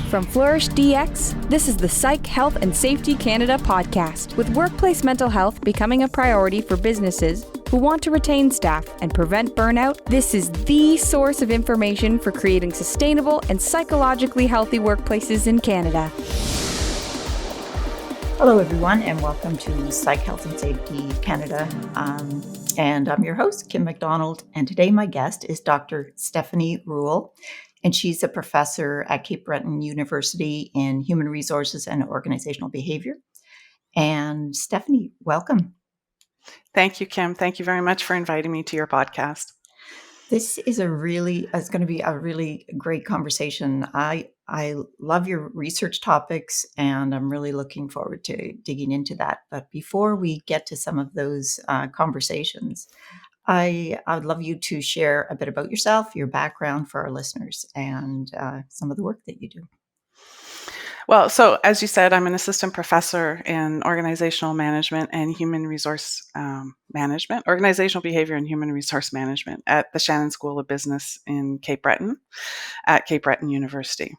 From Flourish DX, this is the Psych, Health and Safety Canada podcast, with workplace mental health becoming a priority for businesses who want to retain staff and prevent burnout. This is the source of information for creating sustainable and psychologically healthy workplaces in Canada. Hello, everyone, and welcome to Psych, Health and Safety Canada. And I'm your host, Kim MacDonald, and today my guest is Dr. Stefanie Ruel, and she's a professor at Cape Breton University in Human Resources and Organizational Behaviour. And Stefanie, welcome. Thank you, Kim. Thank you very much for inviting me to your podcast. This is it's going to be a really great conversation. I love your research topics, and I'm really looking forward to digging into that. But before we get to some of those conversations, I would love you to share a bit about yourself, your background for our listeners, and some of the work that you do. Well, so as you said, I'm an assistant professor in organizational management and human resource management, organizational behavior and human resource management at the Shannon School of Business in Cape Breton at Cape Breton University.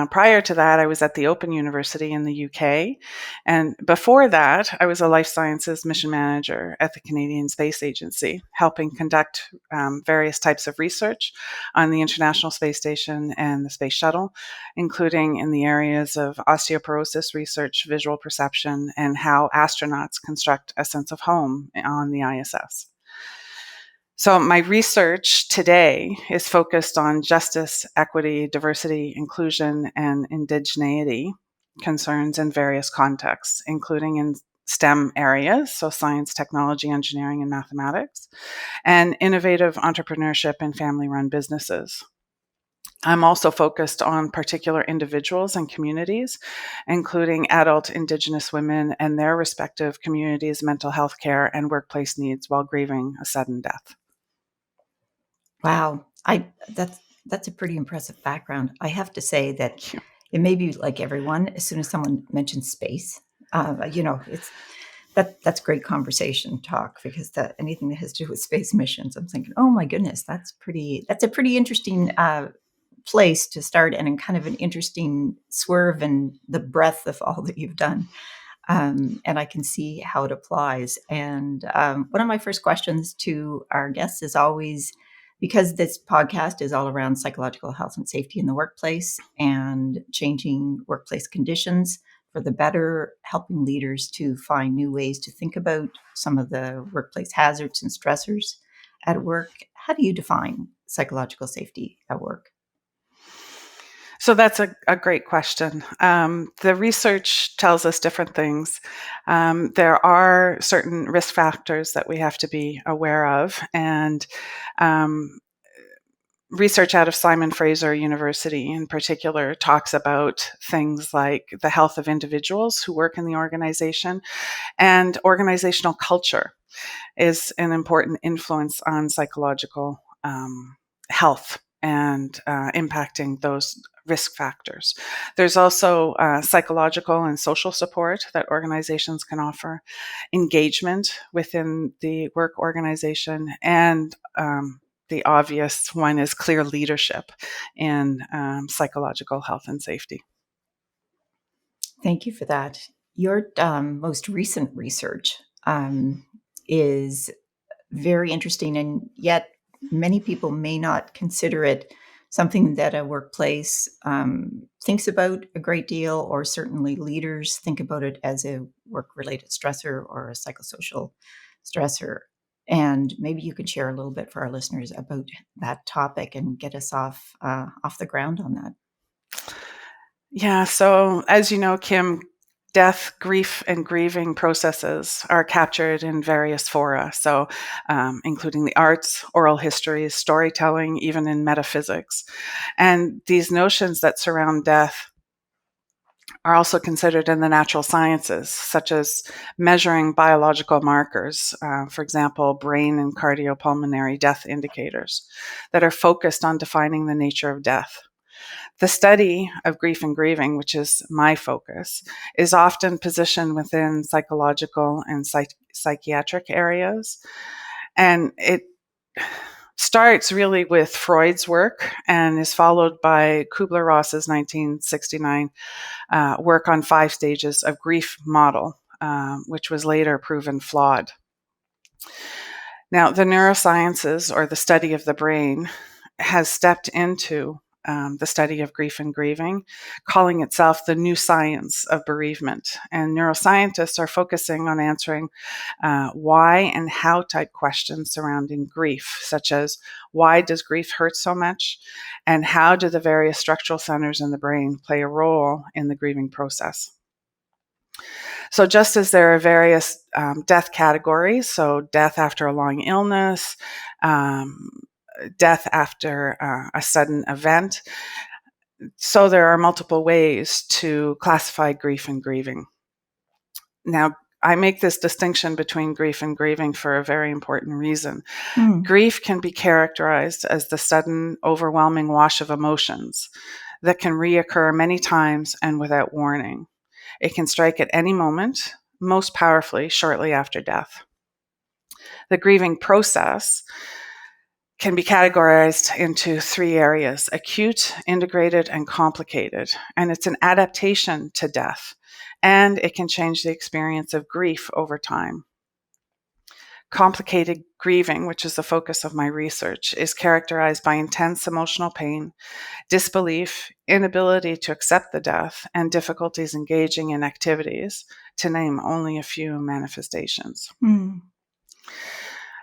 Prior to that, I was at the Open University in the UK. And before that, I was a life sciences mission manager at the Canadian Space Agency, helping conduct various types of research on the International Space Station and the Space Shuttle, including in the areas of osteoporosis research, visual perception, and how astronauts construct a sense of home on the ISS. So my research today is focused on justice, equity, diversity, inclusion, and indigeneity concerns in various contexts, including in STEM areas, so science, technology, engineering, and mathematics, and innovative entrepreneurship and family-run businesses. I'm also focused on particular individuals and communities, including adult Indigenous women and their respective communities' mental health care and workplace needs while grieving a sudden death. That's a pretty impressive background. I have to say that it may be like everyone, as soon as someone mentions space, that's great conversation talk, because anything that has to do with space missions, I'm thinking, oh my goodness, that's a pretty interesting place to start, and in kind of an interesting swerve in the breadth of all that you've done. And I can see how it applies. And one of my first questions to our guests is always, because this podcast is all around psychological health and safety in the workplace and changing workplace conditions for the better, helping leaders to find new ways to think about some of the workplace hazards and stressors at work. How do you define psychological safety at work? So that's a great question. The research tells us different things. There are certain risk factors that we have to be aware of, and research out of Simon Fraser University in particular talks about things like the health of individuals who work in the organization, and organizational culture is an important influence on psychological health and impacting those risk factors. There's also psychological and social support that organizations can offer, engagement within the work organization, and the obvious one is clear leadership in psychological health and safety. Thank you for that. Your most recent research is very interesting, and yet many people may not consider it something that a workplace thinks about a great deal, or certainly leaders think about it as a work-related stressor or a psychosocial stressor. And maybe you could share a little bit for our listeners about that topic and get us off the ground on that. Yeah, so as you know, Kim, death, grief, and grieving processes are captured in various fora, so including the arts, oral histories, storytelling, even in metaphysics. And these notions that surround death are also considered in the natural sciences, such as measuring biological markers, for example, brain and cardiopulmonary death indicators, that are focused on defining the nature of death. The study of grief and grieving, which is my focus, is often positioned within psychological and psychiatric areas. And starts really with Freud's work and is followed by Kubler-Ross's 1969 work on 5 stages of grief model, which was later proven flawed. Now, the neurosciences, or the study of the brain, has stepped into the study of grief and grieving, calling itself the new science of bereavement. And neuroscientists are focusing on answering why and how type questions surrounding grief, such as why does grief hurt so much, and how do the various structural centers in the brain play a role in the grieving process. So just as there are various death categories, so death after a long illness, death after a sudden event, so there are multiple ways to classify grief and grieving. Now, I make this distinction between grief and grieving for a very important reason. Grief can be characterized as the sudden, overwhelming wash of emotions that can reoccur many times and without warning. It can strike at any moment, most powerfully shortly after death. The grieving process can be categorized into 3 areas: acute, integrated, and complicated. And it's an adaptation to death, and it can change the experience of grief over time. Complicated grieving, which is the focus of my research, is characterized by intense emotional pain, disbelief, inability to accept the death, and difficulties engaging in activities, to name only a few manifestations.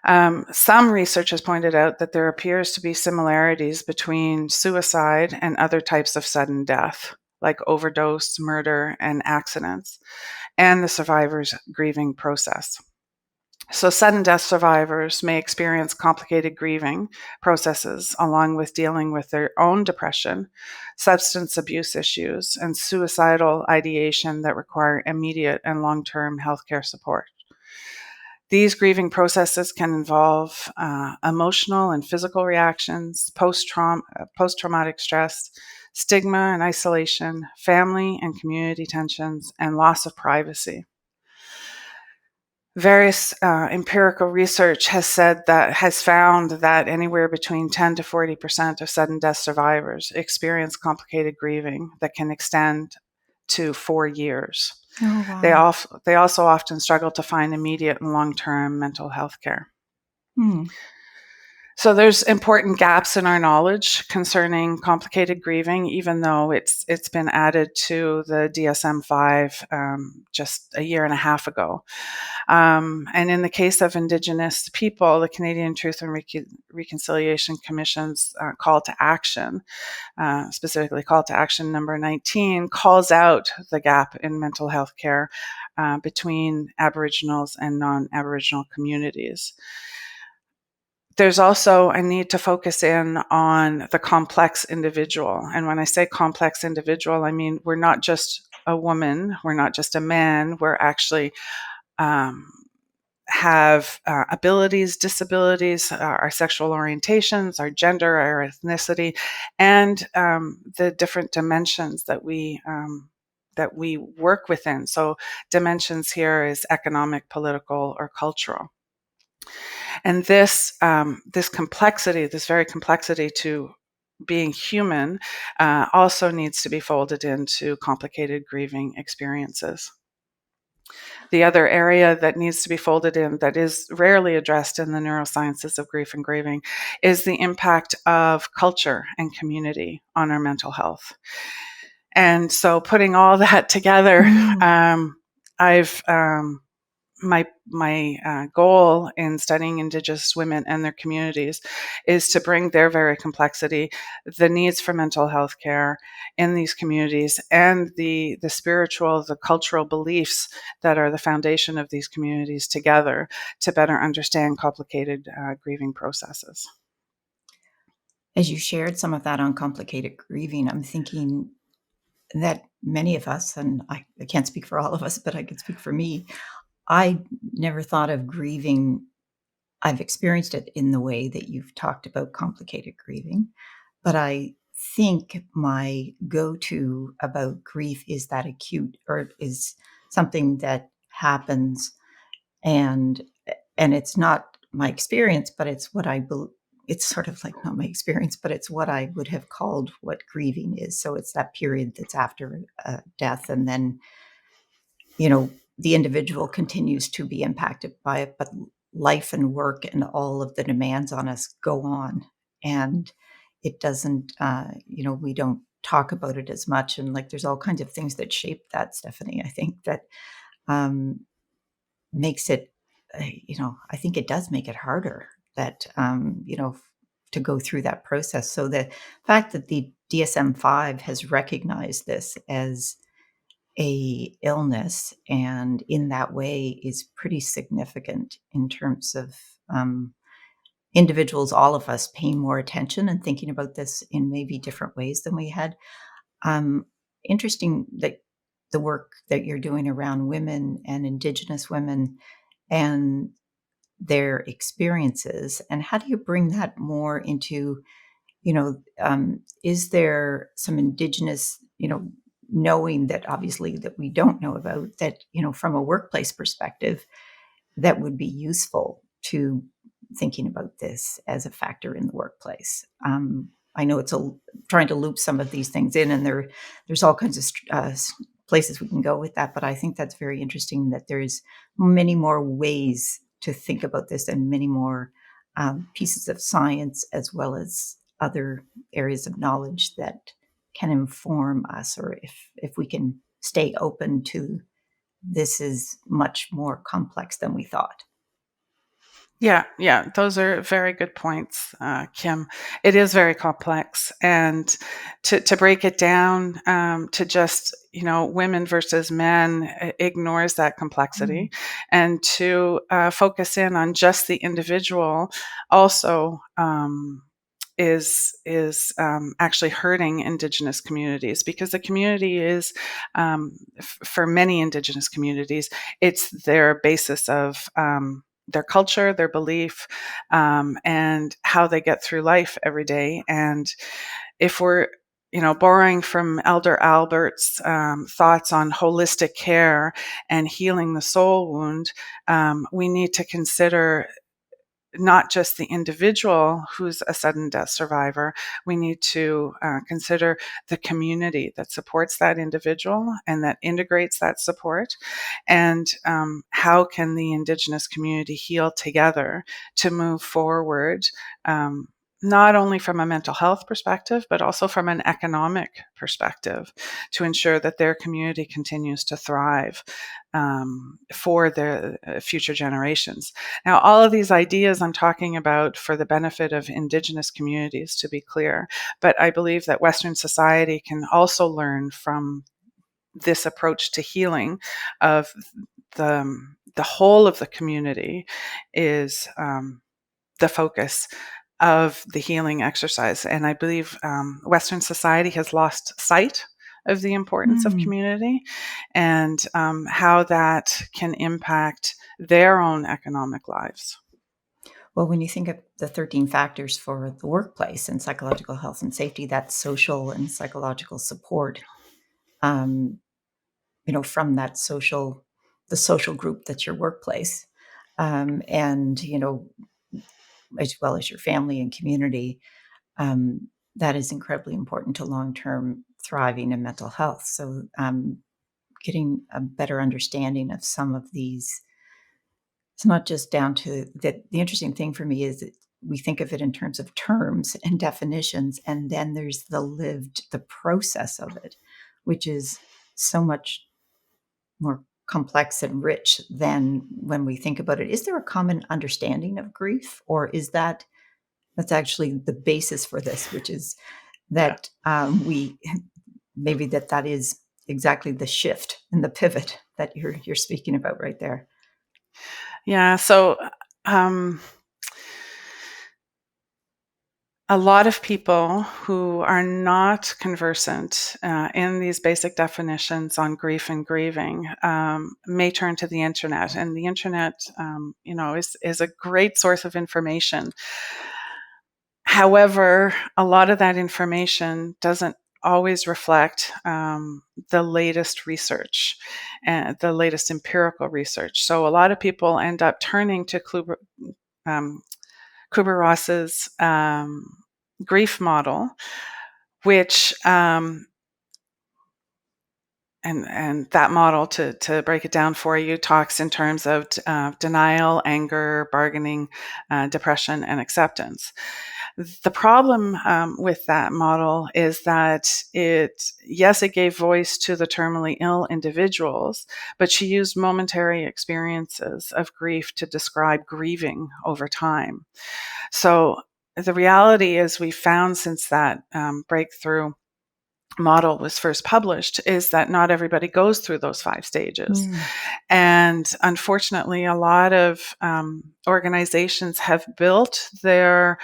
Some research has pointed out that there appears to be similarities between suicide and other types of sudden death, like overdose, murder, and accidents, and the survivor's grieving process. So sudden death survivors may experience complicated grieving processes along with dealing with their own depression, substance abuse issues, and suicidal ideation that require immediate and long-term healthcare support. These grieving processes can involve emotional and physical reactions, post-traumatic stress, stigma and isolation, family and community tensions, and loss of privacy. Various empirical research has found that anywhere between 10 to 40% of sudden death survivors experience complicated grieving that can extend to 4 years. Oh, wow. They also often struggle to find immediate and long-term mental health care. So there's important gaps in our knowledge concerning complicated grieving, even though it's been added to the DSM-5 just a year and a half ago. And in the case of Indigenous people, the Canadian Truth and Reconciliation Commission's call to action, specifically call to action number 19, calls out the gap in mental health care between Aboriginals and non-Aboriginal communities. There's also a need to focus in on the complex individual. And when I say complex individual, I mean we're not just a woman, we're not just a man, we're actually have abilities, disabilities, our sexual orientations, our gender, our ethnicity, and the different dimensions that we work within. So dimensions here is economic, political, or cultural. And this complexity, this very complexity to being human, also needs to be folded into complicated grieving experiences. The other area that needs to be folded in, that is rarely addressed in the neurosciences of grief and grieving, is the impact of culture and community on our mental health. And so putting all that together, my goal in studying Indigenous women and their communities is to bring their very complexity, the needs for mental health care in these communities, and the spiritual, the cultural beliefs that are the foundation of these communities together to better understand complicated grieving processes. As you shared some of that on complicated grieving, I'm thinking that many of us, and I can't speak for all of us, but I can speak for me, I never thought of grieving. I've experienced it in the way that you've talked about complicated grieving, but I think my go-to about grief is that acute, or is something that happens, and it's not my experience, but it's what I it's sort of like not my experience, but it's what I would have called what grieving is. So it's that period that's after death, and then the individual continues to be impacted by it, but life and work and all of the demands on us go on, and it doesn't. We don't talk about it as much, and like there's all kinds of things that shape that, Stephanie. I think that um, makes it, I think it does make it harder that, to go through that process. So the fact that the DSM-5 has recognized this as a illness and in that way is pretty significant in terms of individuals, all of us paying more attention and thinking about this in maybe different ways than we had. Um, Interesting that the work that you're doing around women and Indigenous women and their experiences, and how do you bring that more into, is there some Indigenous, knowing that obviously that we don't know about that, from a workplace perspective, that would be useful to thinking about this as a factor in the workplace. I know trying to loop some of these things in, and there's all kinds of places we can go with that. But I think that's very interesting that there's many more ways to think about this, and many more pieces of science as well as other areas of knowledge that can inform us, or if we can stay open to this is much more complex than we thought. Yeah, those are very good points, Kim. It is very complex, and to break it down to just women versus men ignores that complexity, and to focus in on just the individual also is actually hurting Indigenous communities, because the community is for many Indigenous communities, it's their basis of their culture, their belief, and how they get through life every day. And if we're, borrowing from Elder Albert's thoughts on holistic care and healing the soul wound, we need to consider not just the individual who's a sudden death survivor. We need to consider the community that supports that individual and that integrates that support. And how can the Indigenous community heal together to move forward, not only from a mental health perspective, but also from an economic perspective, to ensure that their community continues to thrive for their future generations. Now, all of these ideas I'm talking about for the benefit of Indigenous communities, to be clear, but I believe that Western society can also learn from this approach to healing of the whole of the community is the focus of the healing exercise. And I believe Western society has lost sight of the importance of community, and how that can impact their own economic lives. Well, when you think of the 13 factors for the workplace and psychological health and safety, that's social and psychological support, from that the social group that's your workplace, and, as well as your family and community, that is incredibly important to long-term thriving and mental health. So getting a better understanding of some of these, it's not just down to that. The interesting thing for me is that we think of it in terms of terms and definitions, and then there's the process of it, which is so much more complex and rich than when we think about it. Is there a common understanding of grief, or is that's actually the basis for this, which is that we maybe that is exactly the shift and the pivot that you're speaking about right there. Yeah. So a lot of people who are not conversant in these basic definitions on grief and grieving may turn to the internet, and the internet, is a great source of information. However, a lot of that information doesn't always reflect the latest research and the latest empirical research. So a lot of people end up turning to Kubler-Ross's grief model, which and that model, to break it down for you, talks in terms of denial, anger, bargaining, depression, and acceptance. The problem with that model is that it gave voice to the terminally ill individuals, but she used momentary experiences of grief to describe grieving over time. So the reality is, we found since that breakthrough model was first published, is that not everybody goes through those 5 stages. And unfortunately, a lot of organizations have built their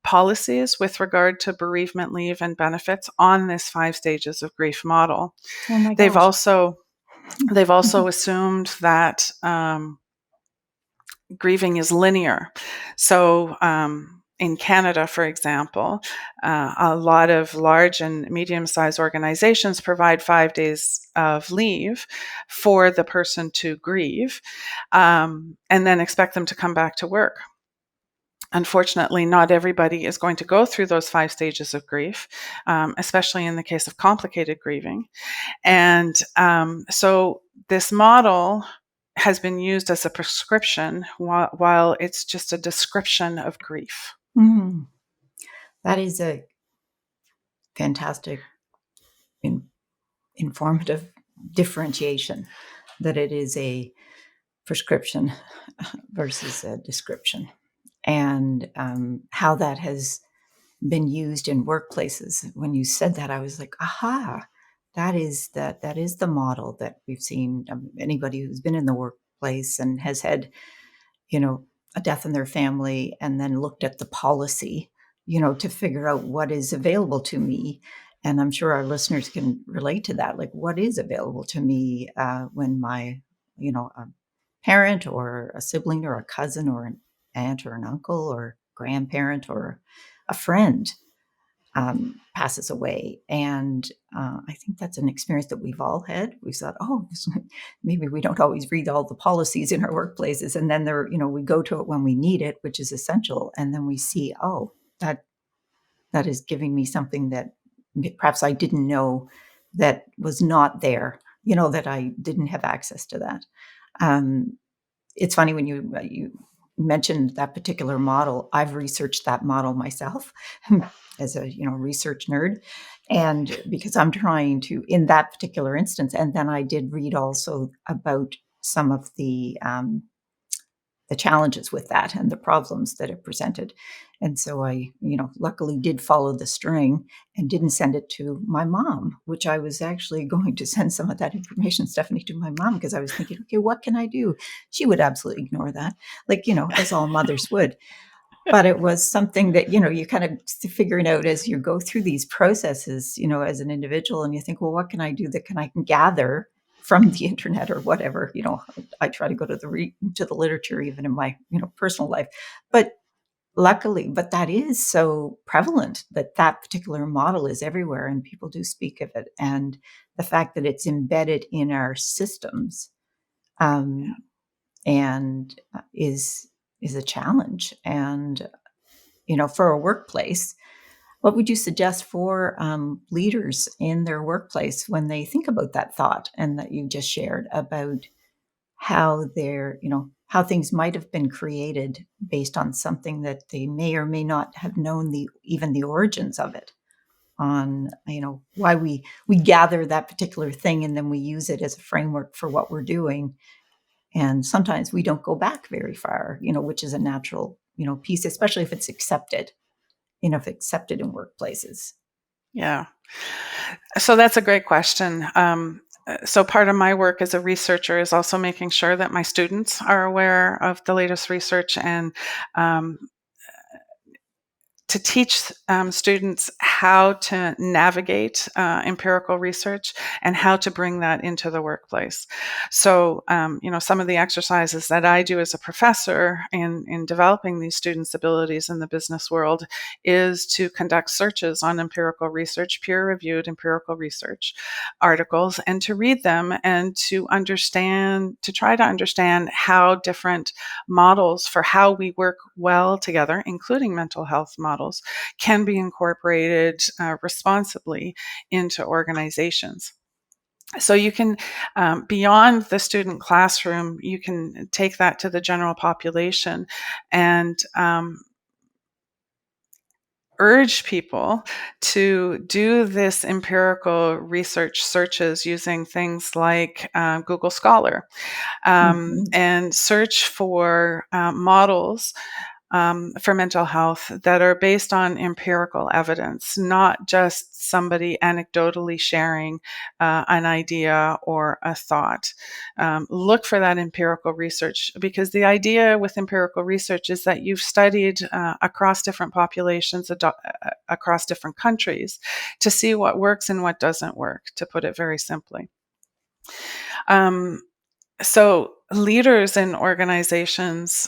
policies with regard to bereavement leave and benefits on this 5 stages of grief model. Oh my They've gosh. also assumed that grieving is linear. So in Canada, for example, a lot of large and medium-sized organizations provide 5 days of leave for the person to grieve, and then expect them to come back to work. Unfortunately, not everybody is going to go through those 5 stages of grief, especially in the case of complicated grieving. And so this model has been used as a prescription while it's just a description of grief. That is a fantastic, informative differentiation, that it is a prescription versus a description, and how that has been used in workplaces. When you said that, I was like, aha, that is the model that we've seen. Anybody who's been in the workplace and has had, a death in their family, and then looked at the policy, to figure out what is available to me. And I'm sure our listeners can relate to that. Like, what is available to me when my, a parent or a sibling or a cousin or an aunt or an uncle or grandparent or a friend passes away. And I think that's an experience that we've all had. We thought, maybe we don't always read all the policies in our workplaces. And then we go to it when we need it, which is essential. And then we see, that is giving me something that perhaps I didn't know that was not there, that I didn't have access to that. It's funny when you mentioned that particular model. I've researched that model myself as a research nerd, and because I'm trying to, in that particular instance, and then I did read also about some of the challenges with that and the problems that it presented. And so I, luckily did follow the string and didn't send it to my mom, which I was actually going to send some of that information, Stefanie, to my mom, because I was thinking, okay, what can I do? She would absolutely ignore that, as all mothers would. But it was something that, you kind of figuring out as you go through these processes, as an individual, and you think, well, what can I do that I can gather from the internet or whatever? I try to go to the literature, even in my, personal life. But luckily, that is so prevalent that particular model is everywhere, and people do speak of it. And the fact that it's embedded in our systems and is a challenge. And, for a workplace, what would you suggest for leaders in their workplace when they think about that thought and that you just shared about how how things might have been created based on something that they may or may not have known even the origins of it, on, why we gather that particular thing and then we use it as a framework for what we're doing. And sometimes we don't go back very far, which is a natural, piece, especially if it's accepted, if accepted in workplaces. Yeah. So that's a great question. So part of my work as a researcher is also making sure that my students are aware of the latest research and to teach students how to navigate empirical research and how to bring that into the workplace. So, some of the exercises that I do as a professor in developing these students' abilities in the business world is to conduct searches on empirical research, peer-reviewed empirical research articles, and to read them and to try to understand how different models for how we work well together, including mental health models, can be incorporated responsibly into organizations. So you can, beyond the student classroom, you can take that to the general population and urge people to do this empirical research searches using things like Google Scholar, and search for models for mental health that are based on empirical evidence, not just somebody anecdotally sharing an idea or a thought. Look for that empirical research, because the idea with empirical research is that you've studied across different populations, across different countries, to see what works and what doesn't work, to put it very simply. So leaders in organizations,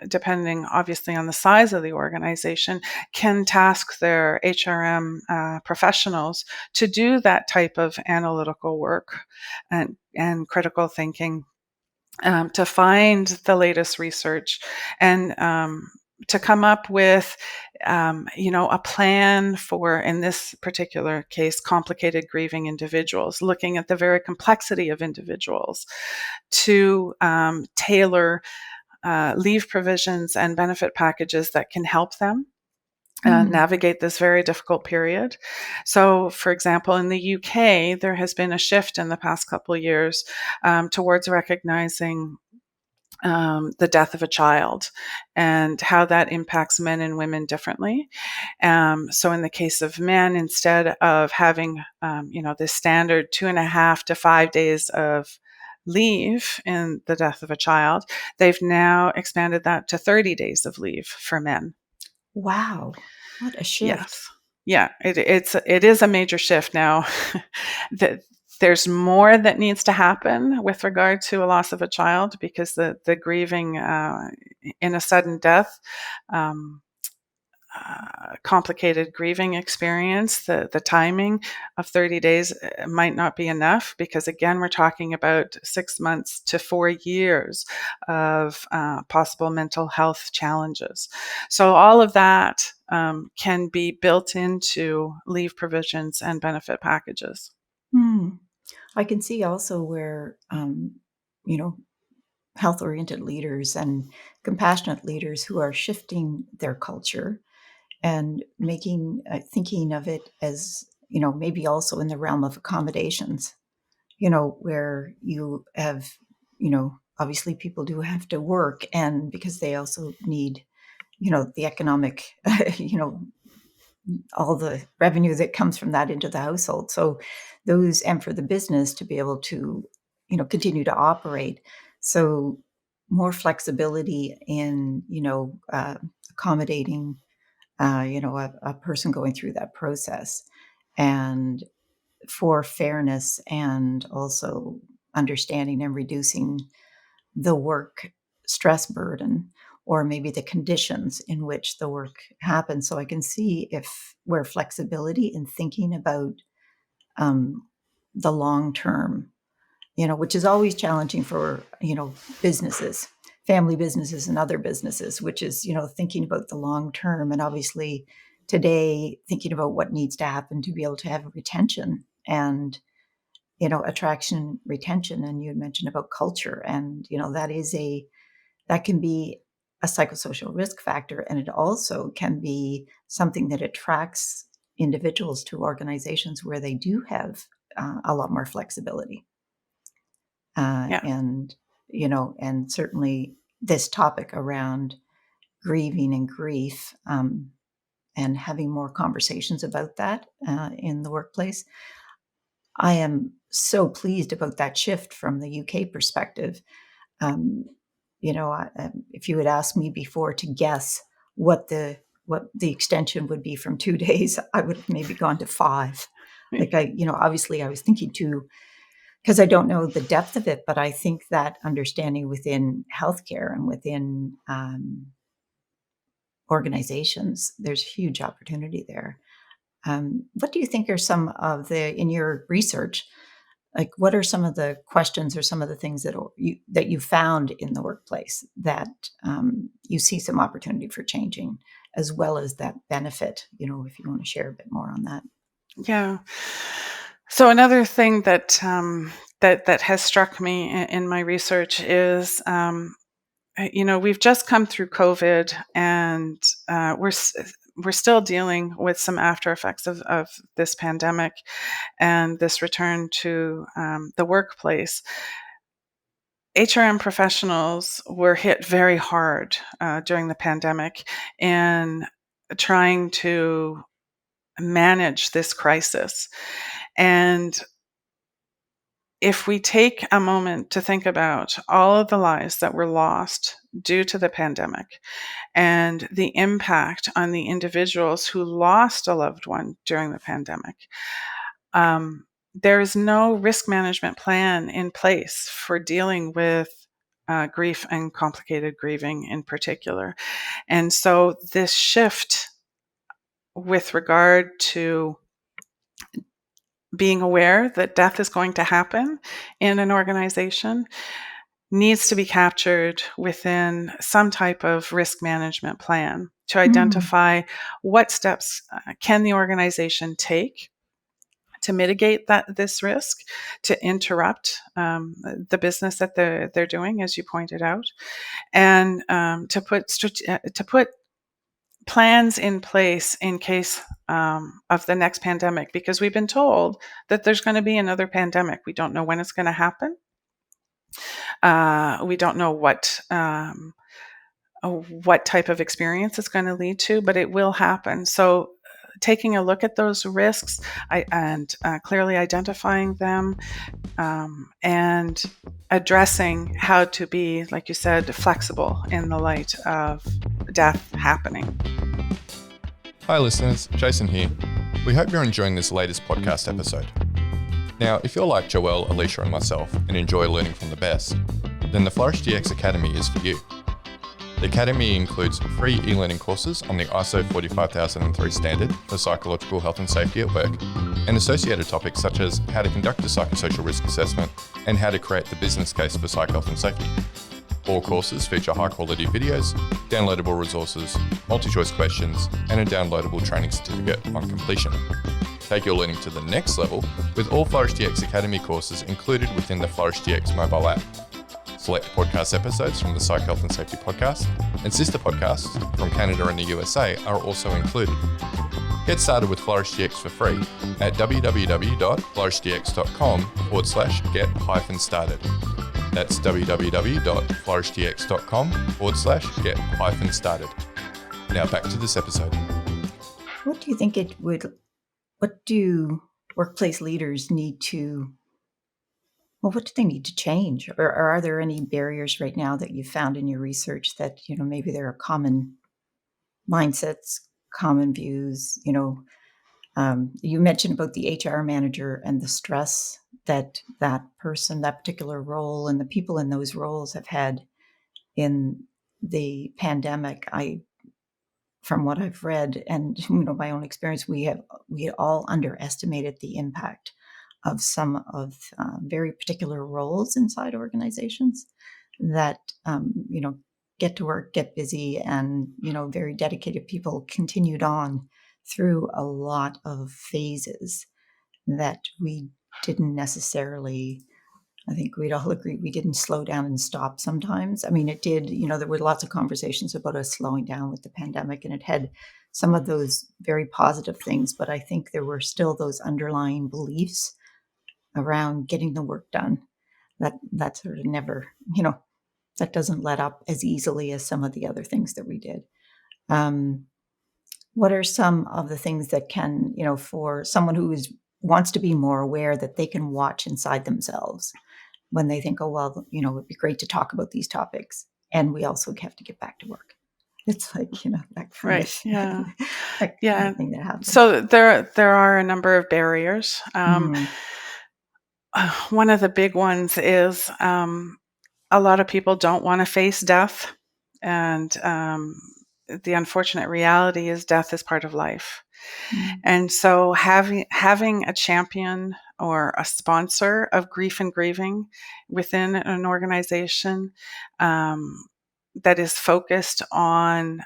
depending obviously on the size of the organization, can task their HRM professionals to do that type of analytical work and critical thinking, to find the latest research and to come up with, a plan for, in this particular case, complicated grieving individuals, looking at the very complexity of individuals, to tailor leave provisions and benefit packages that can help them navigate this very difficult period. So, for example, in the UK, there has been a shift in the past couple of years towards recognizing the death of a child and how that impacts men and women differently. So in the case of men, instead of having, this standard 2.5 to 5 days of leave in the death of a child, they've now expanded that to 30 days of leave for men. Wow, what a shift. Yes. Yeah, it is a major shift now. There's more that needs to happen with regard to a loss of a child, because the grieving in a sudden death, complicated grieving experience, the timing of 30 days might not be enough, because again, we're talking about 6 months to 4 years of possible mental health challenges. So all of that can be built into leave provisions and benefit packages. I can see also where, health-oriented leaders and compassionate leaders who are shifting their culture and making, thinking of it as, maybe also in the realm of accommodations, where you have, obviously people do have to work, and because they also need, the economic, all the revenue that comes from that into the household. So those, and for the business to be able to, continue to operate. So more flexibility in, accommodating, a person going through that process, and for fairness, and also understanding and reducing the work stress burden, or maybe the conditions in which the work happens. So I can see if where flexibility in thinking about the long term, which is always challenging for, businesses, family businesses and other businesses, which is, thinking about the long term. And obviously today, thinking about what needs to happen to be able to have retention and, attraction, retention. And you had mentioned about culture, and, that can be a psychosocial risk factor. And it also can be something that attracts individuals to organizations where they do have a lot more flexibility. And, and certainly this topic around grieving and grief, and having more conversations about that in the workplace. I am so pleased about that shift from the UK perspective. If you had asked me before to guess what the what the extension would be from 2 days, I would have maybe gone to 5. Like obviously I was thinking too, because I don't know the depth of it, but I think that understanding within healthcare and within organizations, there's huge opportunity there. What do you think are some of in your research, like what are some of the questions or some of the things that you found in the workplace that you see some opportunity for changing, as well as that benefit? If you want to share a bit more on that. Yeah. So another thing that that has struck me in my research is, we've just come through COVID, and we're still dealing with some after effects of this pandemic and this return to the workplace. HRM professionals were hit very hard during the pandemic in trying to manage this crisis. And if we take a moment to think about all of the lives that were lost due to the pandemic and the impact on the individuals who lost a loved one during the pandemic, there is no risk management plan in place for dealing with grief and complicated grieving in particular. And so this shift with regard to being aware that death is going to happen in an organization needs to be captured within some type of risk management plan to identify what steps can the organization take to mitigate this risk, to interrupt the business that they're doing, as you pointed out, and to put plans in place in case of the next pandemic, because we've been told that there's going to be another pandemic. We don't know when it's going to happen. We don't know what type of experience it's going to lead to, but it will happen. So taking a look at those risks and clearly identifying them, and addressing how to be, like you said, flexible in the light of death happening. Hi listeners, Jason here. We hope you're enjoying this latest podcast episode. Now, if you're like Joelle, Alicia and myself and enjoy learning from the best, then the Flourish DX Academy is for you. The Academy includes free e-learning courses on the ISO 45003 standard for psychological health and safety at work, and associated topics such as how to conduct a psychosocial risk assessment and how to create the business case for psych health and safety. All courses feature high-quality videos, downloadable resources, multi-choice questions, and a downloadable training certificate on completion. Take your learning to the next level with all Flourish DX Academy courses included within the Flourish DX mobile app. Select podcast episodes from the Psych Health and Safety podcast and sister podcasts from Canada and the USA are also included. Get started with Flourish DX for free at www.flourishdx.com/get-started. That's www.flourishdx.com/get-started. Now back to this episode. What do you think what do workplace leaders need to, what do they need to change? Or are there any barriers right now that you found in your research that, maybe there are common mindsets, common views? You mentioned about the HR manager and the stress that person, that particular role, and the people in those roles have had in the pandemic. From what I've read and my own experience, we all underestimated the impact of some of very particular roles inside organizations that get to work, get busy, and very dedicated people continued on through a lot of phases that we didn't necessarily, I think we'd all agree, we didn't slow down and stop sometimes. I mean, it did, there were lots of conversations about us slowing down with the pandemic, and it had some of those very positive things, but I think there were still those underlying beliefs around getting the work done that sort of never, that doesn't let up as easily as some of the other things that we did. What are some of the things that can, for someone who wants to be more aware, that they can watch inside themselves when they think, oh, well, it would be great to talk about these topics, and we also have to get back to work? It's like, that kind Right. of Yeah. that kind Yeah. of thing that happens. So there are a number of barriers. One of the big ones is a lot of people don't want to face death, and the unfortunate reality is death is part of life. And so having a champion or a sponsor of grief and grieving within an organization that is focused on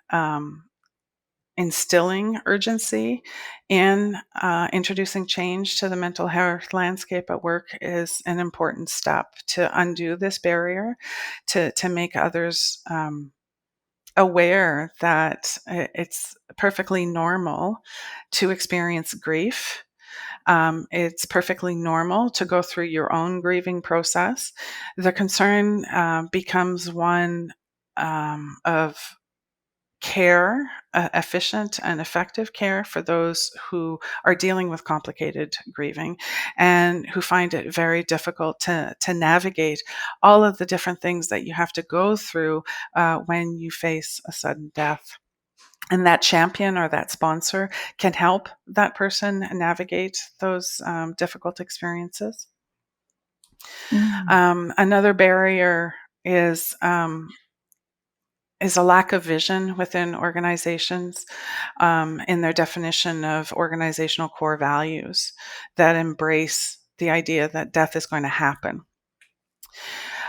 instilling urgency in introducing change to the mental health landscape at work is an important step to undo this barrier, to make others aware that it's perfectly normal to experience grief. It's perfectly normal to go through your own grieving process. The concern becomes one of care, efficient and effective care for those who are dealing with complicated grieving and who find it very difficult to navigate all of the different things that you have to go through when you face a sudden death. And that champion or that sponsor can help that person navigate those difficult experiences. Another barrier is a lack of vision within organizations in their definition of organizational core values that embrace the idea that death is going to happen.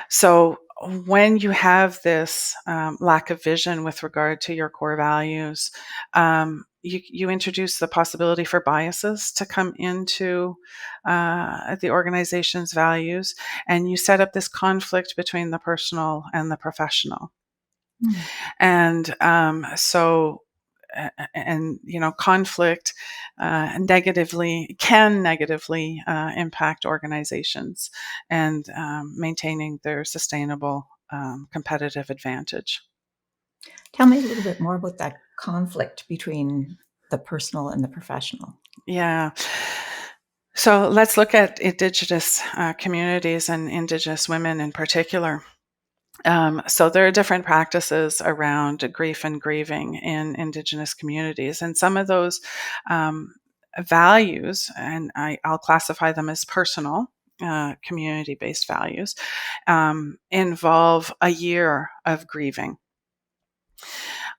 So when you have this lack of vision with regard to your core values, you introduce the possibility for biases to come into the organization's values, and you set up this conflict between the personal and the professional. And conflict can negatively impact organizations and maintaining their sustainable competitive advantage. Tell me a little bit more about that conflict between the personal and the professional. Yeah. So let's look at Indigenous communities and Indigenous women in particular. So there are different practices around grief and grieving in Indigenous communities, and some of those values, and I'll classify them as personal, community-based values, involve a year of grieving.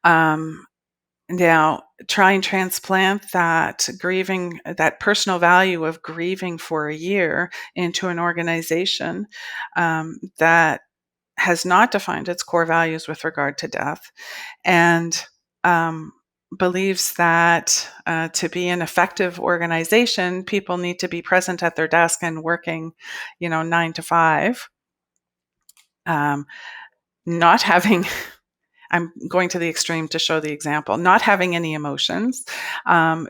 Now, try and transplant that grieving, that personal value of grieving for a year into an organization that has not defined its core values with regard to death, and believes that to be an effective organization, people need to be present at their desk and working, 9 to 5, not having, I'm going to the extreme to show the example, not having any emotions,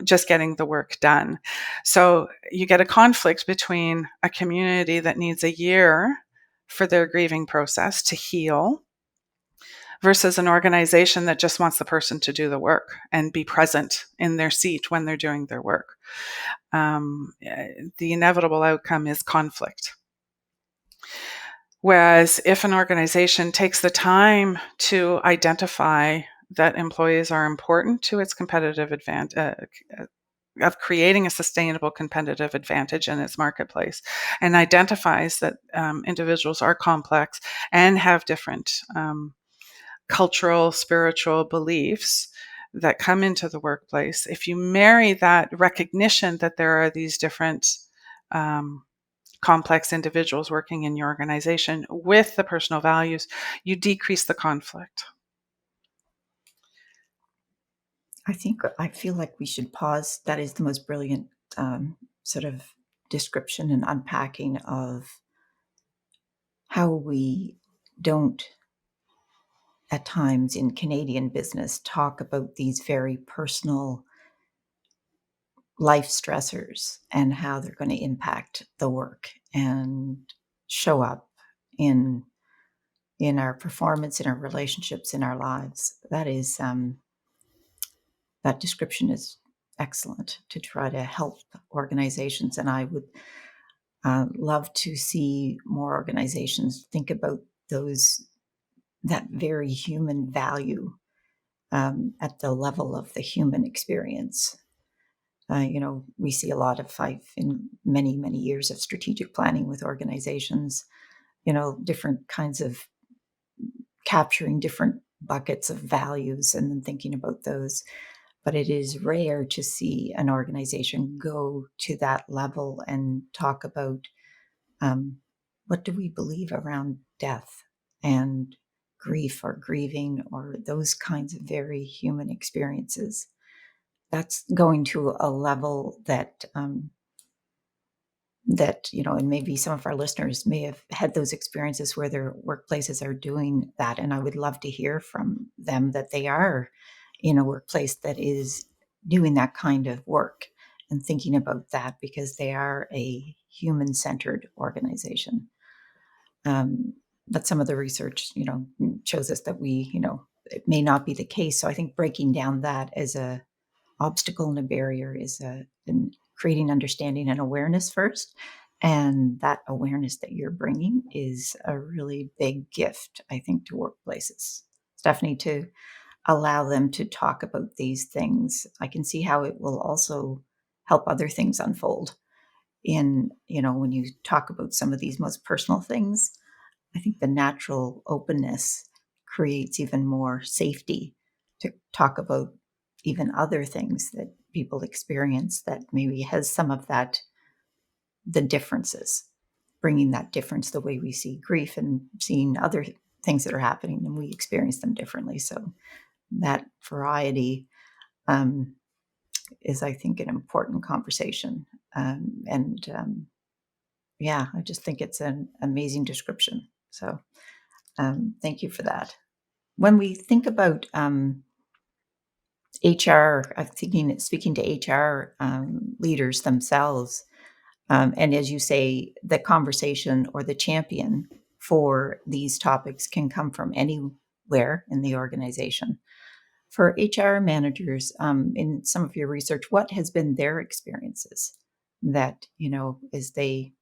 just getting the work done. So you get a conflict between a community that needs a year for their grieving process to heal versus an organization that just wants the person to do the work and be present in their seat when they're doing their work. The inevitable outcome is conflict. Whereas if an organization takes the time to identify that employees are important to its competitive advantage, of creating a sustainable competitive advantage in its marketplace, and identifies that individuals are complex and have different cultural, spiritual beliefs that come into the workplace, if you marry that recognition that there are these different complex individuals working in your organization with the personal values, you decrease the conflict. I feel like we should pause. That is the most brilliant sort of description and unpacking of how we don't, at times in Canadian business, talk about these very personal life stressors and how they're going to impact the work and show up in our performance, in our relationships, in our lives. That is that description is excellent to try to help organizations, and I would love to see more organizations think about that very human value at the level of the human experience. We see a lot of, in many, many years of strategic planning with organizations, different kinds of capturing different buckets of values and then thinking about those. But it is rare to see an organization go to that level and talk about what do we believe around death and grief or grieving or those kinds of very human experiences. That's going to a level that and maybe some of our listeners may have had those experiences where their workplaces are doing that. And I would love to hear from them that they are in a workplace that is doing that kind of work and thinking about that because they are a human-centered organization. But some of the research, shows us that it may not be the case. So I think breaking down that as a obstacle and a barrier is in creating understanding and awareness first. And that awareness that you're bringing is a really big gift, I think, to workplaces. Stefanie, to allow them to talk about these things. I can see how it will also help other things unfold. When you talk about some of these most personal things, I think the natural openness creates even more safety to talk about even other things that people experience that maybe has some of that, the differences, bringing that difference, the way we see grief and seeing other things that are happening and we experience them differently. So that variety is, I think, an important conversation. I just think it's an amazing description. So thank you for that. When we think about HR, speaking to HR leaders themselves, and as you say, the conversation or the champion for these topics can come from anywhere in the organization. For HR managers, in some of your research, what has been their experiences that, as they,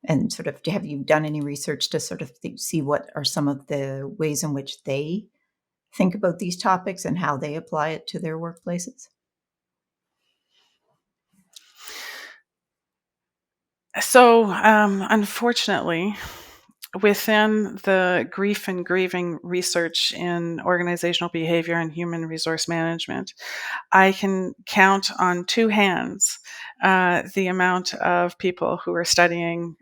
and sort of, have you done any research to sort of see what are some of the ways in which they think about these topics and how they apply it to their workplaces? So, unfortunately, within the grief and grieving research in organizational behavior and human resource management, I can count on two hands the amount of people who are studying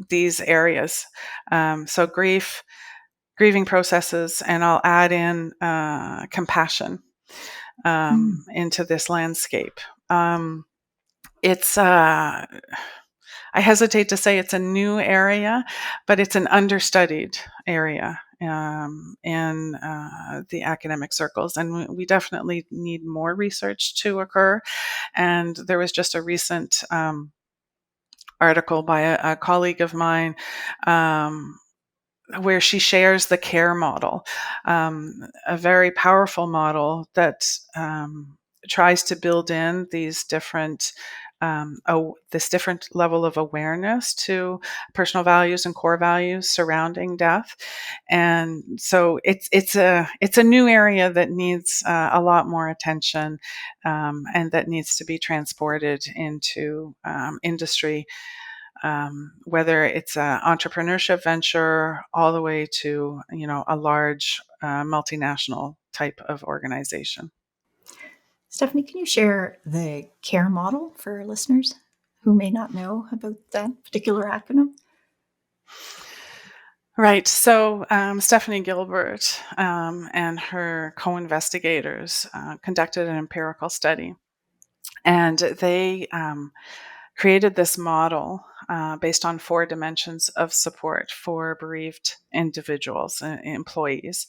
these areas. So grieving processes, and I'll add in compassion into this landscape. It's I hesitate to say it's a new area, but it's an understudied area in the academic circles. And we definitely need more research to occur. And there was just a recent article by a colleague of mine where she shares the CARE model, a very powerful model that tries to build in these different this different level of awareness to personal values and core values surrounding death. And so it's a new area that needs a lot more attention, and that needs to be transported into industry, whether it's an entrepreneurship venture all the way to a large multinational type of organization. Stefanie, can you share the CARE model for our listeners who may not know about that particular acronym? Right. So Stefanie Gilbert and her co-investigators conducted an empirical study, and they created this model based on 4 dimensions of support for bereaved individuals and employees.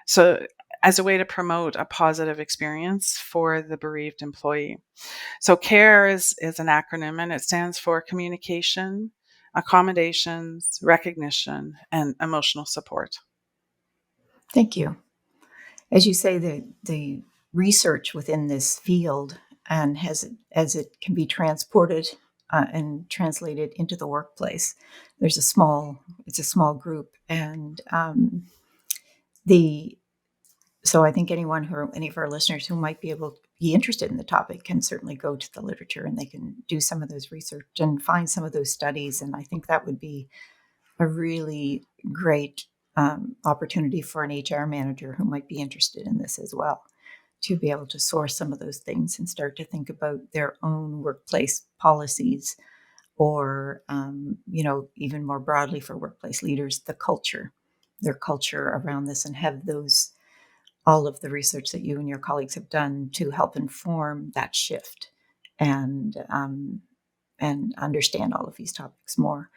So as a way to promote a positive experience for the bereaved employee. So CARE is an acronym, and it stands for communication, accommodations, recognition, and emotional support. Thank you. As you say, the research within this field and as it can be transported and translated into the workplace, it's a small group, and So I think any of our listeners who might be interested in the topic can certainly go to the literature, and they can do some of those research and find some of those studies. And I think that would be a really great opportunity for an HR manager who might be interested in this as well, to be able to source some of those things and start to think about their own workplace policies, or even more broadly for workplace leaders, their culture around this, and have all of the research that you and your colleagues have done to help inform that shift, and understand all of these topics more.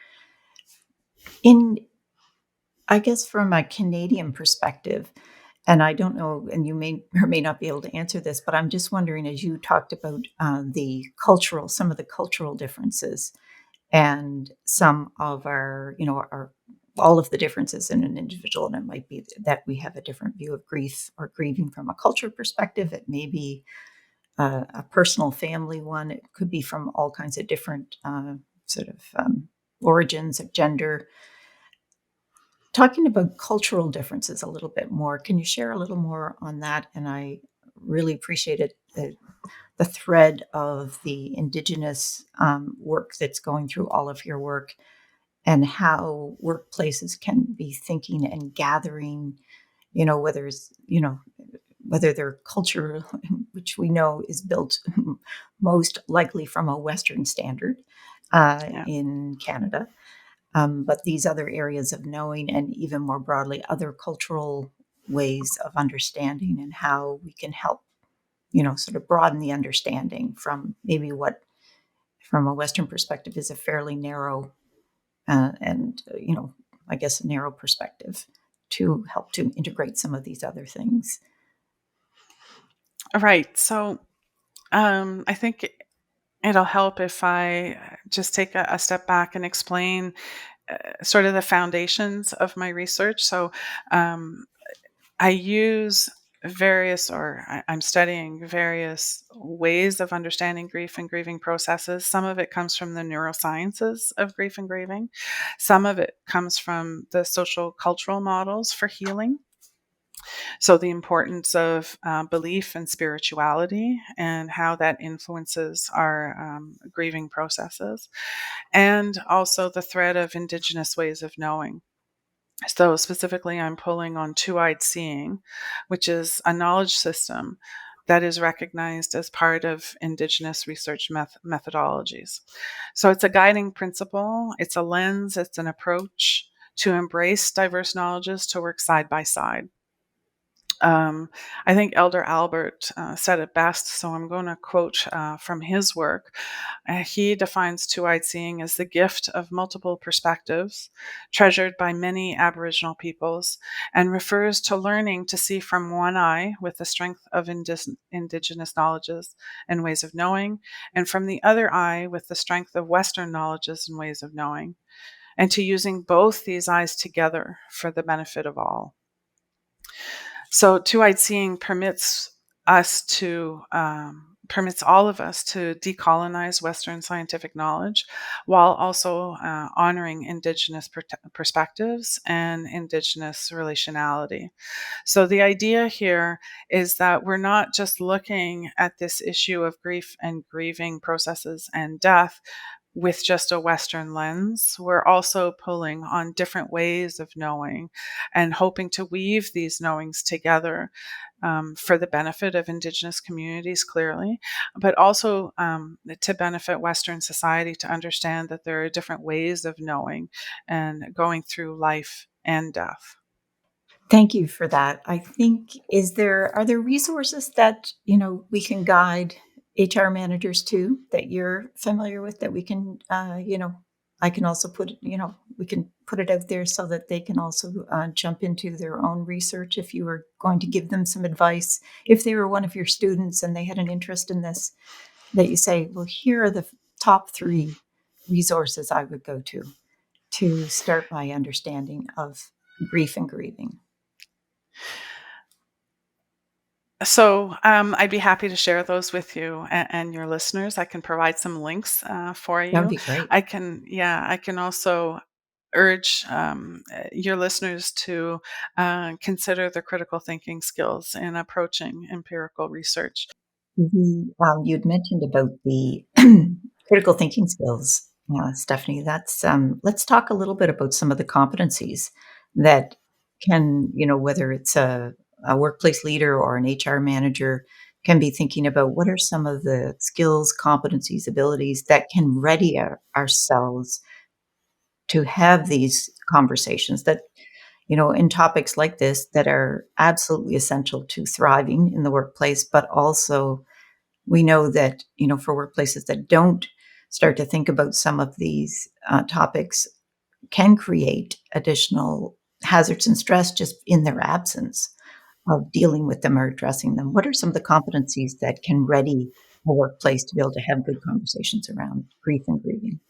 I guess from a Canadian perspective, and I don't know, and you may or may not be able to answer this, but I'm just wondering, as you talked about some of the cultural differences, and some of all of the differences in an individual, and it might be that we have a different view of grief or grieving from a culture perspective. It may be a personal family one. It could be from all kinds of different origins of gender. Talking about cultural differences a little bit more, can you share a little more on that? And I really appreciated the thread of the Indigenous work that's going through all of your work, and how workplaces can be thinking and gathering, whether their culture, which we know is built most likely from a Western standard in Canada, but these other areas of knowing, and even more broadly, other cultural ways of understanding, and how we can help, sort of broaden the understanding from maybe what, from a Western perspective, is a fairly narrow I guess a narrow perspective, to help to integrate some of these other things. Right. So I think it'll help if I just take a step back and explain sort of the foundations of my research. So I use I'm studying various ways of understanding grief and grieving processes. Some of it comes from the neurosciences of grief and grieving. Some of it comes from the social cultural models for healing. So the importance of belief and spirituality, and how that influences our grieving processes, and also the thread of Indigenous ways of knowing. So specifically, I'm pulling on two-eyed seeing, which is a knowledge system that is recognized as part of Indigenous research methodologies. So it's a guiding principle, it's a lens, it's an approach to embrace diverse knowledges, to work side by side. I think Elder Albert said it best, so I'm going to quote from his work. He defines two-eyed seeing as the gift of multiple perspectives, treasured by many Aboriginal peoples, and refers to learning to see from one eye with the strength of Indigenous knowledges and ways of knowing, and from the other eye with the strength of Western knowledges and ways of knowing, and to using both these eyes together for the benefit of all. So two-eyed seeing permits all of us to decolonize Western scientific knowledge, while also honoring Indigenous perspectives and Indigenous relationality. So the idea here is that we're not just looking at this issue of grief and grieving processes and death with just a Western lens. We're also pulling on different ways of knowing, and hoping to weave these knowings together for the benefit of Indigenous communities, clearly, but also to benefit Western society, to understand that there are different ways of knowing and going through life and death. Thank you for that. I think, are there resources that, we can guide HR managers to, that you're familiar with, that we can, I can also we can put it out there so that they can also jump into their own research, if you were going to give them some advice, if they were one of your students and they had an interest in this, that you say, well, here are the top 3 resources I would go to start my understanding of grief and grieving. So I'd be happy to share those with you and your listeners. I can provide some links for you. That would be great. I can also urge your listeners to consider the critical thinking skills in approaching empirical research. You'd mentioned about the critical thinking skills, Stephanie. That's let's talk a little bit about some of the competencies that can, whether it's a workplace leader or an HR manager, can be thinking about what are some of the skills, competencies, abilities that can ready ourselves to have these conversations that, in topics like this that are absolutely essential to thriving in the workplace, but also we know that, for workplaces that don't start to think about some of these topics can create additional hazards and stress just in their absence of dealing with them or addressing them. What are some of the competencies that can ready a workplace to be able to have good conversations around grief and grieving?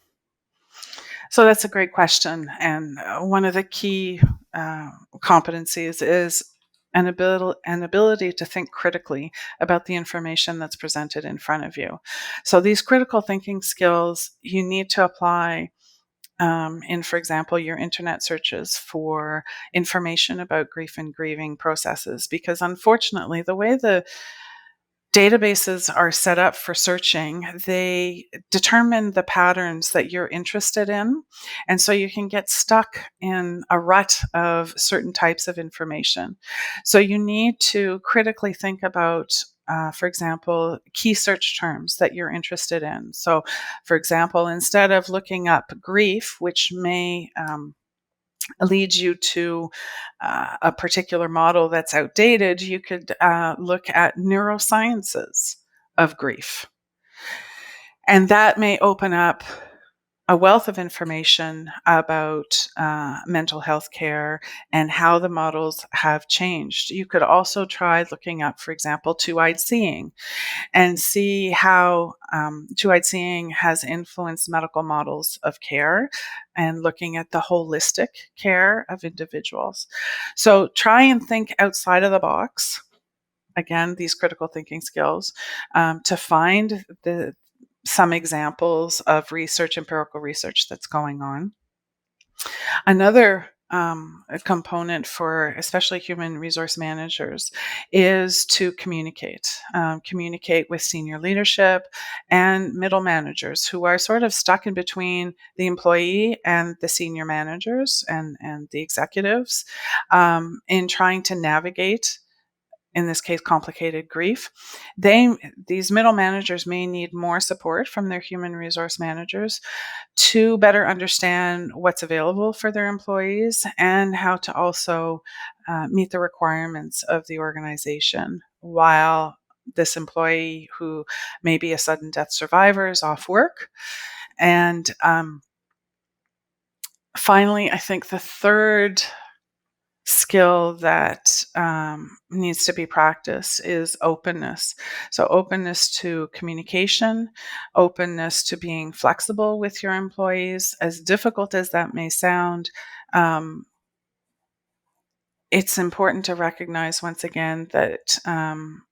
So that's a great question. And one of the key competencies is an ability to think critically about the information that's presented in front of you. So these critical thinking skills you need to apply in, for example, your internet searches for information about grief and grieving processes, because unfortunately, the way the databases are set up for searching, they determine the patterns that you're interested in. And so you can get stuck in a rut of certain types of information. So you need to critically think about, for example, key search terms that you're interested in. So, for example, instead of looking up grief, which may leads you to a particular model that's outdated, you could look at neurosciences of grief. And that may open up a wealth of information about mental health care and how the models have changed. You could also try looking up, for example, two-eyed seeing and see how two-eyed seeing has influenced medical models of care and looking at the holistic care of individuals. So try and think outside of the box. Again, these critical thinking skills to find some examples of research, empirical research that's going on. Another a component for especially human resource managers is to communicate with senior leadership and middle managers who are sort of stuck in between the employee and the senior managers and the executives in trying to navigate, in this case, complicated grief. These middle managers may need more support from their human resource managers to better understand what's available for their employees and how to also meet the requirements of the organization while this employee who may be a sudden death survivor is off work. And finally, I think the third skill that needs to be practiced is openness. So openness to communication, openness to being flexible with your employees. As difficult as that may sound, it's important to recognize once again that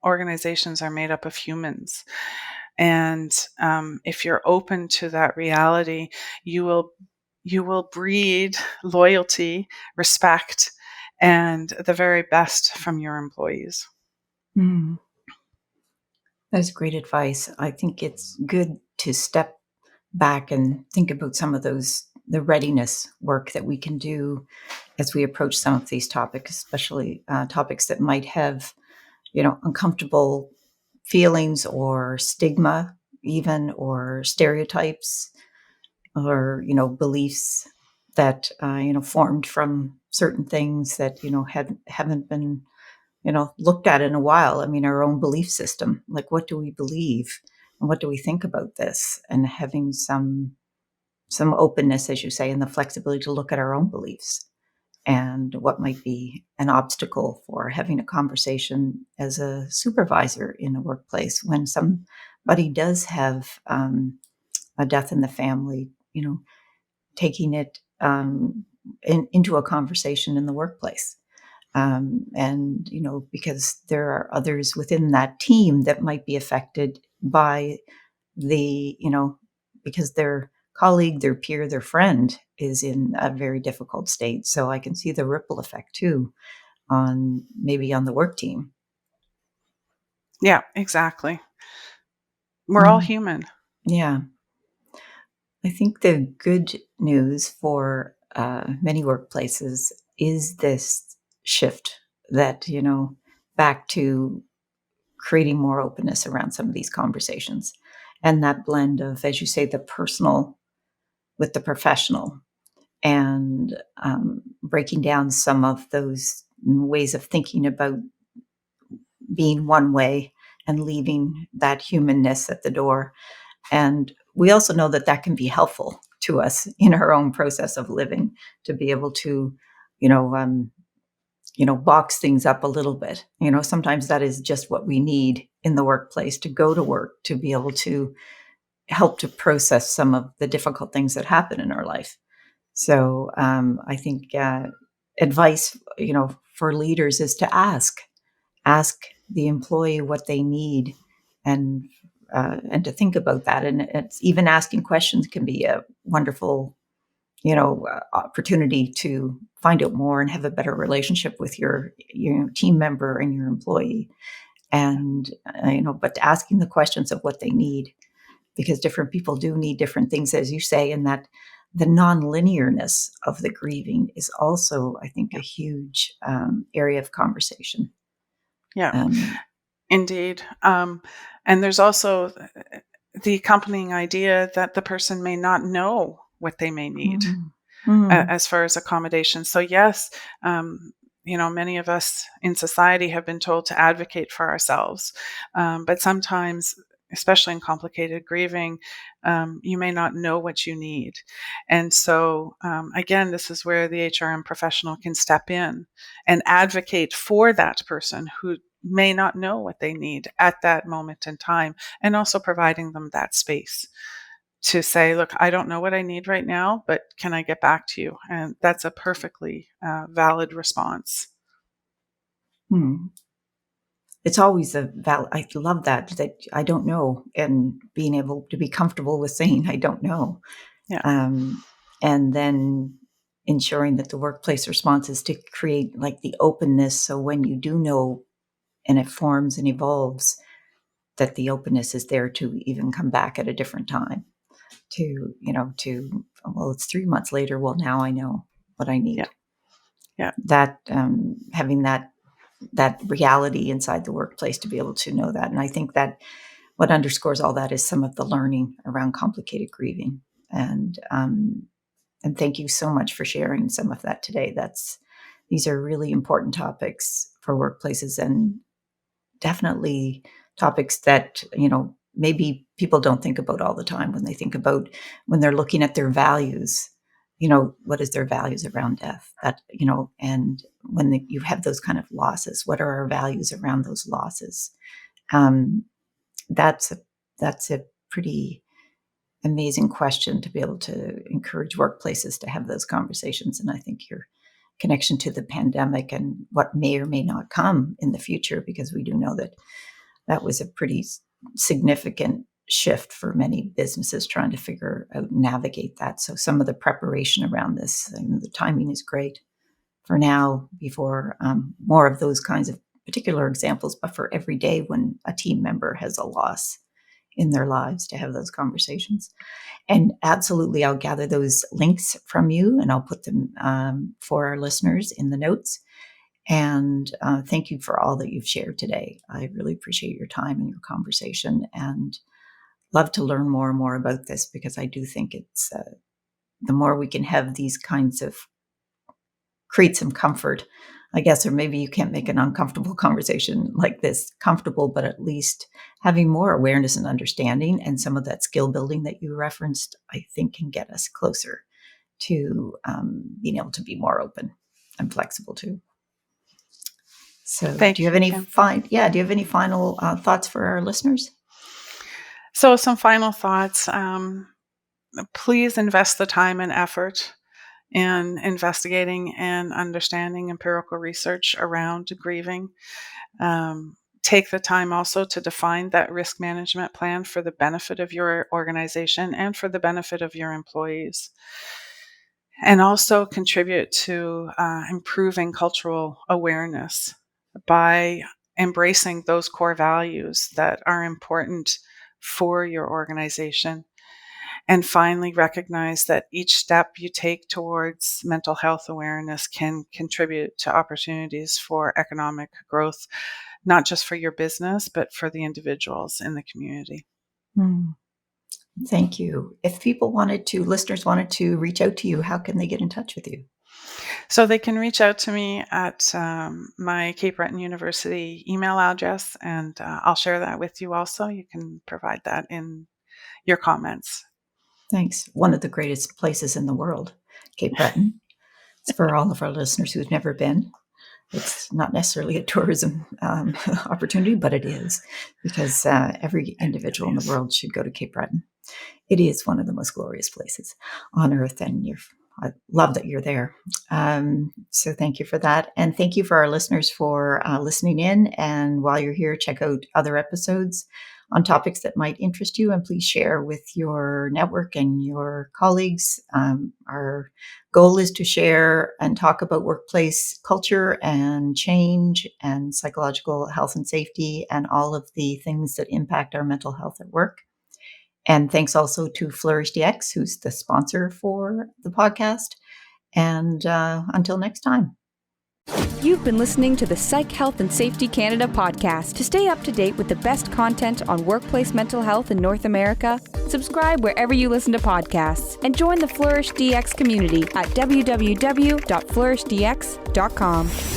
organizations are made up of humans. And if you're open to that reality, you will breed loyalty, respect, and the very best from your employees. Mm. That's great advice. I think it's good to step back and think about some of the readiness work that we can do as we approach some of these topics, especially topics that might have, uncomfortable feelings or stigma even, or stereotypes or, beliefs that, formed from certain things that, haven't been, looked at in a while. I mean, our own belief system, like what do we believe and what do we think about this? And having some openness, as you say, and the flexibility to look at our own beliefs and what might be an obstacle for having a conversation as a supervisor in a workplace when somebody does have a death in the family, taking it into a conversation in the workplace. And, because there are others within that team that might be affected by because they're colleague, their peer, their friend is in a very difficult state. So I can see the ripple effect too on the work team. Yeah, exactly. We're all human. Yeah. I think the good news for many workplaces is this shift that, back to creating more openness around some of these conversations, and that blend of, as you say, the personal with the professional, and breaking down some of those ways of thinking about being one way and leaving that humanness at the door. And we also know that that can be helpful to us in our own process of living, to be able to, you know, um, box things up a little bit. Sometimes that is just what we need in the workplace to go to work, to be able to help to process some of the difficult things that happen in our life. So I think advice, for leaders is to ask the employee what they need, and to think about that. And it's even asking questions can be a wonderful, opportunity to find out more and have a better relationship with your team member and your employee. And but asking the questions of what they need, because different people do need different things, as you say, and that the non-linearness of the grieving is also, I think, a huge area of conversation. Yeah, indeed. And there's also the accompanying idea that the person may not know what they may need as far as accommodation. So yes, many of us in society have been told to advocate for ourselves, but sometimes, especially in complicated grieving, you may not know what you need. And so, again, this is where the HRM professional can step in and advocate for that person who may not know what they need at that moment in time, and also providing them that space to say, look, I don't know what I need right now, but can I get back to you? And that's a perfectly valid response. It's always I love that I don't know, and being able to be comfortable with saying, I don't know. Yeah. And then ensuring that the workplace response is to create like the openness. So when you do know and it forms and evolves, that the openness is there to even come back at a different time well, it's 3 months later. Well, now I know what I need. Yeah. That, having that reality inside the workplace to be able to know that. And I think that what underscores all that is some of the learning around complicated grieving. And thank you so much for sharing some of that today. These are really important topics for workplaces, and definitely topics that, maybe people don't think about all the time when they're looking at their values. What is their values around death? And when you have those kind of losses, what are our values around those losses? That's a pretty amazing question to be able to encourage workplaces to have those conversations. And I think your connection to the pandemic and what may or may not come in the future, because we do know that was a pretty significant shift for many businesses trying to figure out and navigate that. So some of the preparation around this, the timing is great for now, before more of those kinds of particular examples, but for every day when a team member has a loss in their lives, to have those conversations. And absolutely, I'll gather those links from you and I'll put them for our listeners in the notes. And thank you for all that you've shared today. I really appreciate your time and your conversation, and love to learn more and more about this, because I do think it's the more we can have these kinds of create some comfort, I guess, or maybe you can't make an uncomfortable conversation like this comfortable, but at least having more awareness and understanding, and some of that skill building that you referenced, I think can get us closer to being able to be more open and flexible too. So do you have any final thoughts for our listeners? So some final thoughts. Please invest the time and effort in investigating and understanding empirical research around grieving. take the time also to define that risk management plan for the benefit of your organization and for the benefit of your employees. And also contribute to improving cultural awareness by embracing those core values that are important for your organization. And finally, recognize that each step you take towards mental health awareness can contribute to opportunities for economic growth, not just for your business, but for the individuals in the community. Thank you. If listeners wanted to reach out to you, how can they get in touch with you? So they can reach out to me at my Cape Breton University email address, and I'll share that with you also. You can provide that in your comments. Thanks. One of the greatest places in the world, Cape Breton. It's for all of our listeners who've never been. It's not necessarily a tourism opportunity, but it is, because every individual in the world should go to Cape Breton. It is one of the most glorious places on earth, and I love that you're there. So thank you for that. And thank you for our listeners for listening in. And while you're here, check out other episodes on topics that might interest you, and please share with your network and your colleagues. Our goal is to share and talk about workplace culture and change and psychological health and safety and all of the things that impact our mental health at work. And thanks also to FlourishDX, who's the sponsor for the podcast. And until next time. You've been listening to the Psych Health and Safety Canada podcast. To stay up to date with the best content on workplace mental health in North America, subscribe wherever you listen to podcasts and join the FlourishDX community at www.flourishdx.com.